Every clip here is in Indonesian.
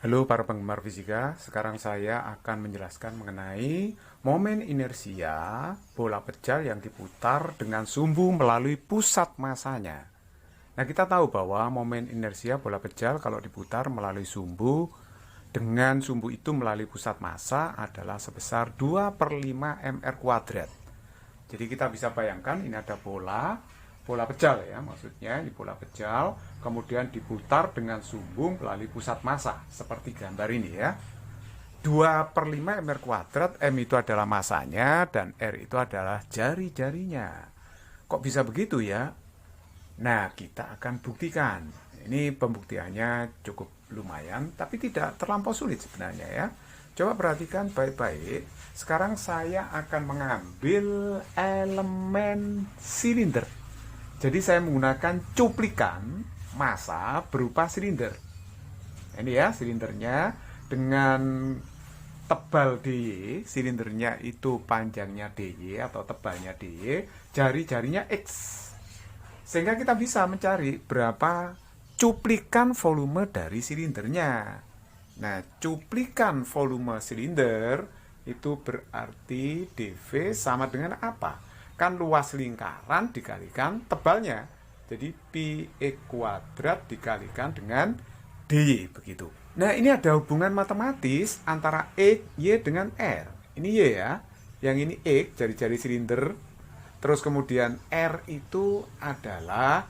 Halo para penggemar fisika, sekarang saya akan menjelaskan mengenai momen inersia bola pejal yang diputar dengan sumbu melalui pusat masanya. Nah, kita tahu bahwa momen inersia bola pejal kalau diputar melalui sumbu dengan sumbu itu melalui pusat massa adalah sebesar 2/5 mr kuadrat. Jadi kita bisa bayangkan ini ada bola pejal ya, maksudnya ini bola pejal, kemudian diputar dengan sumbu melalui pusat massa seperti gambar ini ya. 2/5 mr kuadrat, M itu adalah masanya dan R itu adalah jari-jarinya. Kok bisa begitu ya? Nah, kita akan buktikan. Ini pembuktiannya cukup lumayan, tapi tidak terlampau sulit sebenarnya ya. Coba perhatikan baik-baik. Sekarang saya akan mengambil elemen silinder. Jadi saya menggunakan cuplikan massa berupa silinder. Ini ya silindernya dengan tebal DY, silindernya itu panjangnya DY atau tebalnya DY, jari-jarinya X. Sehingga kita bisa mencari berapa cuplikan volume dari silindernya. Nah, cuplikan volume silinder itu berarti dV sama dengan apa? Kan luas lingkaran dikalikan tebalnya. Jadi pi E kuadrat dikalikan dengan DY begitu. Nah, ini ada hubungan matematis antara X, Y dengan R. Ini Y ya. Yang ini X, jari-jari silinder. Terus kemudian R itu adalah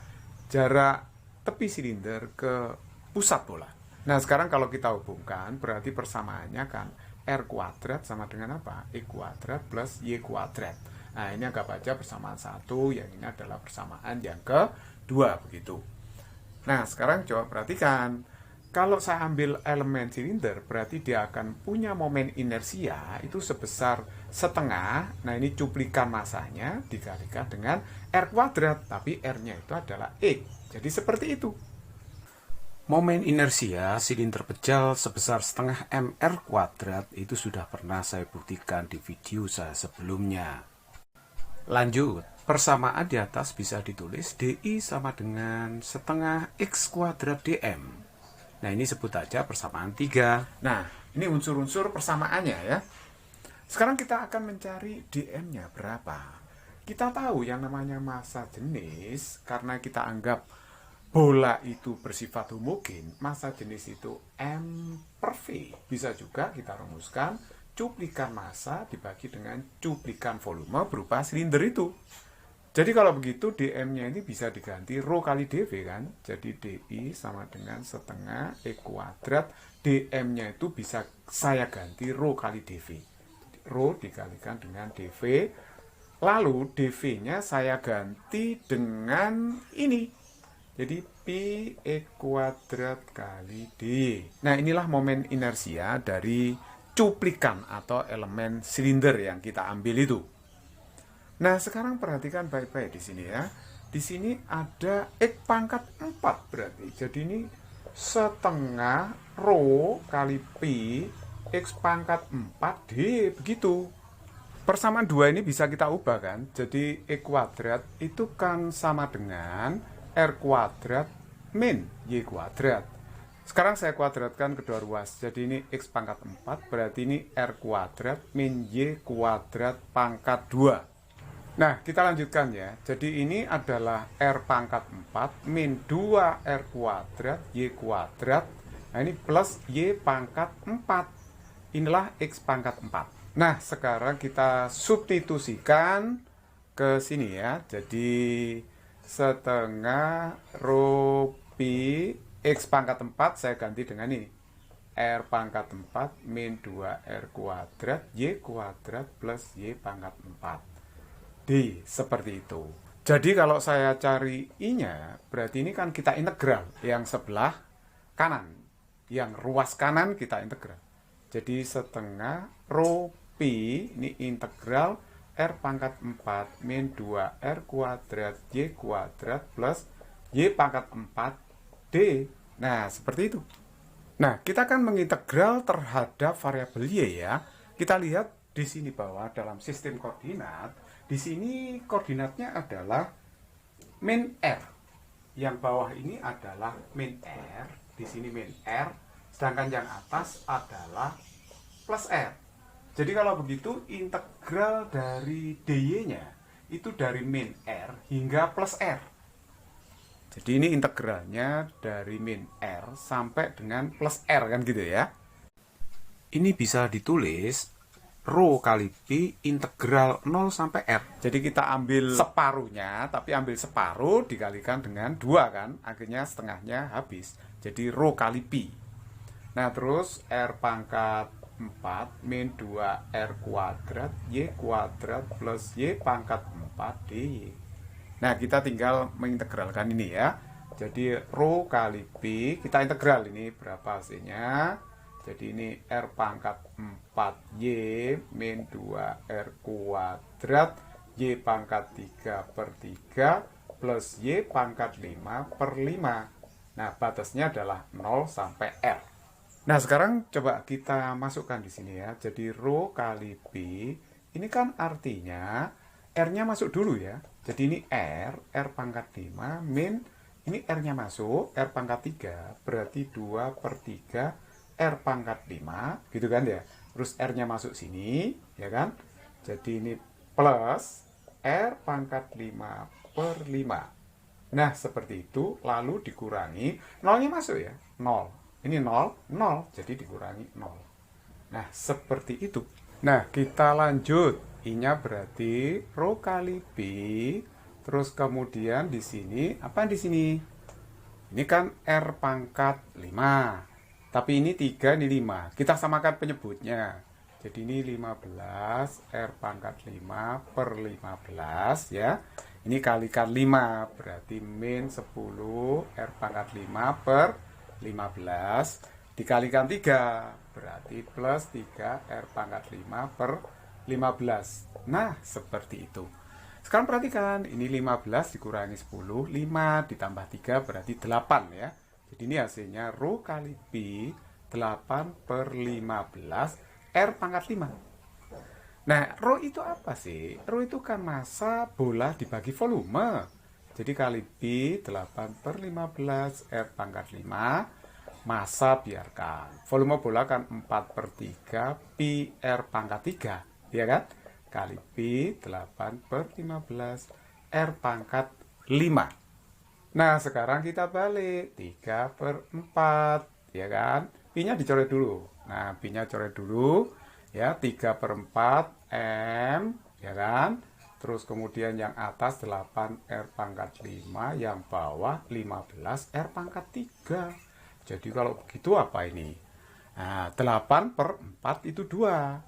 jarak tepi silinder ke pusat bola. Nah, sekarang kalau kita hubungkan, berarti persamaannya kan R kuadrat sama dengan apa? E kuadrat plus Y kuadrat. Nah, ini anggap aja persamaan satu, yang ini adalah persamaan yang kedua, begitu. Nah, sekarang coba perhatikan. Kalau saya ambil elemen silinder, berarti dia akan punya momen inersia itu sebesar setengah. Nah, ini cuplikan massanya dikalikan dengan R kuadrat, tapi R-nya itu adalah X. Jadi seperti itu. Momen inersia silinder pejal sebesar setengah mr kuadrat itu sudah pernah saya buktikan di video saya sebelumnya. Lanjut, persamaan di atas bisa ditulis DI sama dengan setengah X kuadrat DM. Nah, ini sebut aja persamaan 3. Nah, ini unsur-unsur persamaannya ya. Sekarang kita akan mencari DM-nya berapa. Kita tahu yang namanya massa jenis, karena kita anggap bola itu bersifat homogen, massa jenis itu M per V. Bisa juga kita rumuskan cuplikan massa dibagi dengan cuplikan volume berupa silinder itu. Jadi kalau begitu DM-nya ini bisa diganti Rho kali dV kan. Jadi DI sama dengan setengah E kuadrat. DM-nya itu bisa saya ganti Rho kali dV. Jadi, Rho dikalikan dengan dV. Lalu dV-nya saya ganti dengan ini. Jadi pi E kuadrat kali D. Nah, inilah momen inersia dari cuplikan atau elemen silinder yang kita ambil itu. Nah, sekarang perhatikan baik-baik di sini ya. Di sini ada X pangkat 4 berarti. Jadi ini setengah Rho kali pi X pangkat 4 D begitu. Persamaan 2 ini bisa kita ubah kan. Jadi E kuadrat itu kan sama dengan R kuadrat min Y kuadrat. Sekarang saya kuadratkan kedua ruas. Jadi ini X pangkat 4 berarti ini R kuadrat min Y kuadrat pangkat 2. Nah, kita lanjutkan ya. Jadi ini adalah R pangkat 4 min 2R kuadrat Y kuadrat. Nah, ini plus Y pangkat 4. Inilah X pangkat 4. Nah, sekarang kita substitusikan ke sini ya. Jadi setengah Rho pi X pangkat 4 saya ganti dengan ini. R pangkat 4 min 2R kuadrat Y kuadrat plus Y pangkat 4. D, seperti itu. Jadi kalau saya cari I-nya, berarti ini kan kita integral. Yang sebelah kanan. Yang ruas kanan kita integral. Jadi setengah Rho pi, ini integral R pangkat 4 min 2R kuadrat Y kuadrat plus Y pangkat 4 D. Nah, seperti itu. Nah, kita akan mengintegral terhadap variabel Y ya. Kita lihat di sini bahwa dalam sistem koordinat, di sini koordinatnya adalah min R. Yang bawah ini adalah min R, di sini min R sedangkan yang atas adalah plus R. Jadi kalau begitu integral dari dy-nya itu dari min R hingga plus R. Jadi ini integralnya dari min R sampai dengan plus R kan gitu ya. Ini bisa ditulis rho kali pi integral 0 sampai R. Jadi kita ambil separuhnya, tapi ambil separuh dikalikan dengan 2 kan. Akhirnya setengahnya habis. Jadi rho kali pi. Nah terus R pangkat 4 min 2 R kuadrat Y kuadrat plus Y pangkat 4 dy. Nah kita tinggal mengintegralkan ini ya. Jadi rho kali pi, kita integral ini berapa hasilnya. Jadi ini R pangkat 4Y min 2R kuadrat Y pangkat 3/3 plus Y pangkat 5/5. Nah, batasnya adalah 0 sampai R. Nah, sekarang coba kita masukkan di sini ya. Jadi rho kali P, ini kan artinya R-nya masuk dulu ya. Jadi ini R pangkat 5 min, ini R-nya masuk, R pangkat 3, berarti 2/3 R pangkat 5, gitu kan ya. Terus R-nya masuk sini, ya kan. Jadi ini plus R pangkat 5/5. Nah, seperti itu, lalu dikurangi, nolnya masuk ya, 0. Ini 0, 0, jadi dikurangi 0. Nah, seperti itu. Nah, kita lanjut. I-nya berarti rho kali P, terus kemudian di sini, apa di sini? Ini kan R pangkat 5. Tapi ini 3, ini 5. Kita samakan penyebutnya. Jadi ini 15, R pangkat 5/15 ya. Ini kalikan 5, berarti min 10, R pangkat 5/15. Dikalikan 3, berarti plus 3, R pangkat 5/15. Nah, seperti itu. Sekarang perhatikan, ini 15 dikurangi 10, 5 ditambah 3 berarti 8 ya. Jadi ini hasilnya rho kali pi 8/15 R pangkat 5. Nah, rho itu apa sih? Rho itu kan massa bola dibagi volume. Jadi kali pi 8/15 R pangkat 5. Massa biarkan. Volume bola kan 4/3 pi R pangkat 3. Ya kan? Kali pi 8/15 R pangkat 5. Nah, sekarang kita balik 3/4, ya kan? Pi-nya dicoret dulu. Nah, Pi-nya coret dulu, ya, 3/4 M, ya kan? Terus kemudian yang atas 8 R pangkat 5, yang bawah 15 R pangkat 3. Jadi kalau begitu apa ini? Nah, 8/4 itu 2,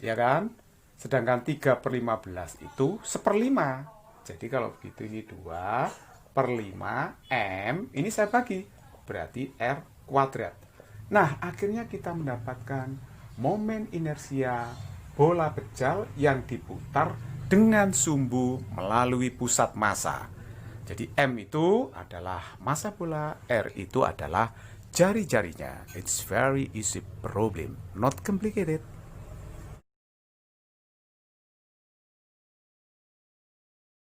ya kan? Sedangkan 3/15 itu 1/5. Jadi kalau begitu ini 2/5 M, ini saya bagi, berarti R kuadrat. Nah, akhirnya kita mendapatkan momen inersia bola pejal yang diputar dengan sumbu melalui pusat massa. Jadi M itu adalah massa bola, R itu adalah jari-jarinya. It's very easy problem, not complicated.